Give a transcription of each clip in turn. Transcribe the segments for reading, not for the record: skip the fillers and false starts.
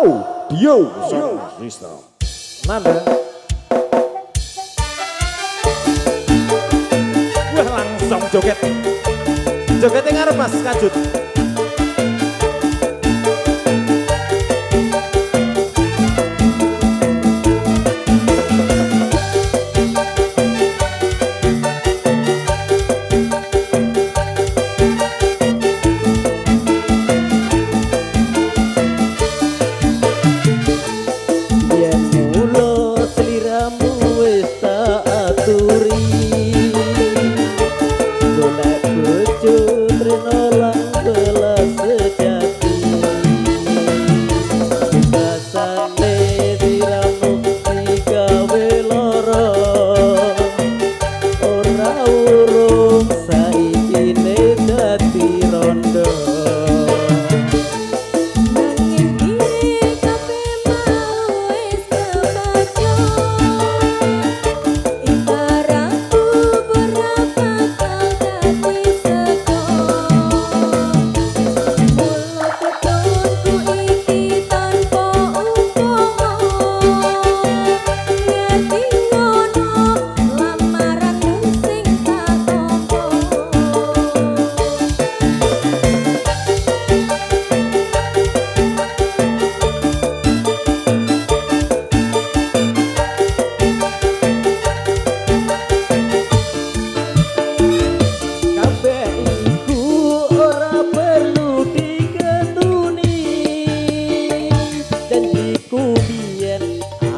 Audio Sound System. Nada. Wah langsung joget. Jogetnya ngarep Mas Kajut.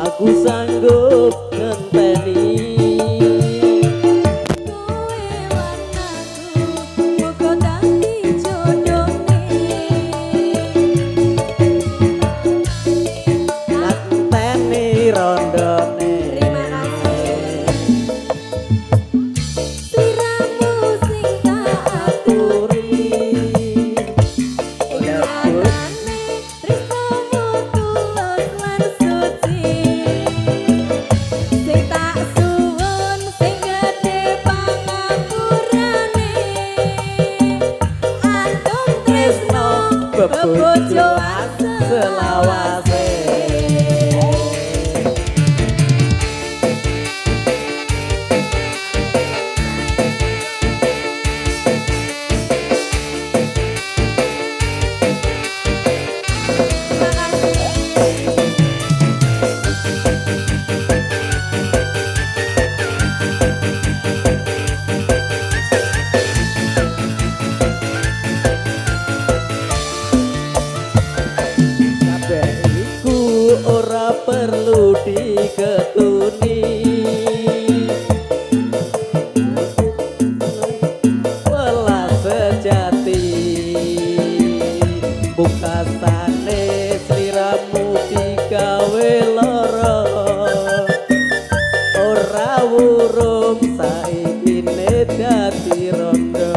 Aku sanggup ngenteni kowe lan aku muga dadi jodone ngenteni rondone. Terima kasih sliramu sing tak aturi ingkatane tresnomu tulus lan suci. Bojo selawase ora perlu diketuni welas sejati bukasane sliramu digawe lara ora wurung saikine dadi rondo.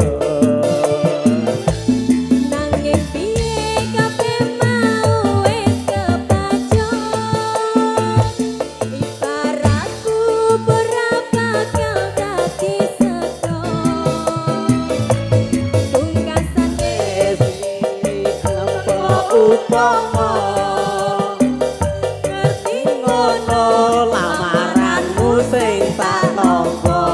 Upama ngerti ngono lamaranmu sing tak nampa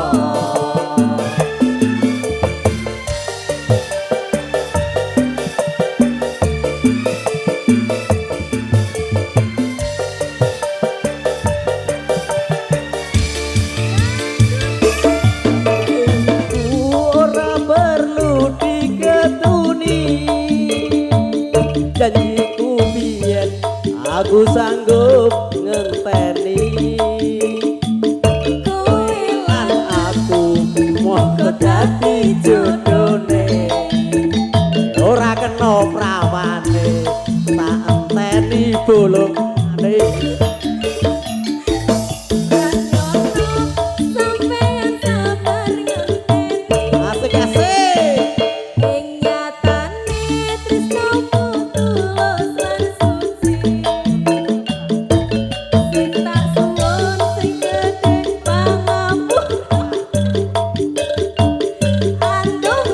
ora perlu diketuni janjiku biyen aku sanggup ngenteni kowe lan aku moga dadi jodone ora kena prawane tak enteni bolongane. Andung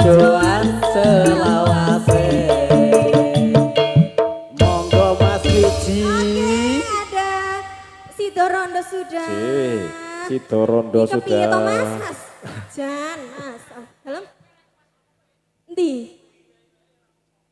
pojoan selawase. Monggo Mas Wiji. Oke, ada Sido Rondo sudah. Sido Rondo Ini kepiye sudah. toh, Mas? Ja.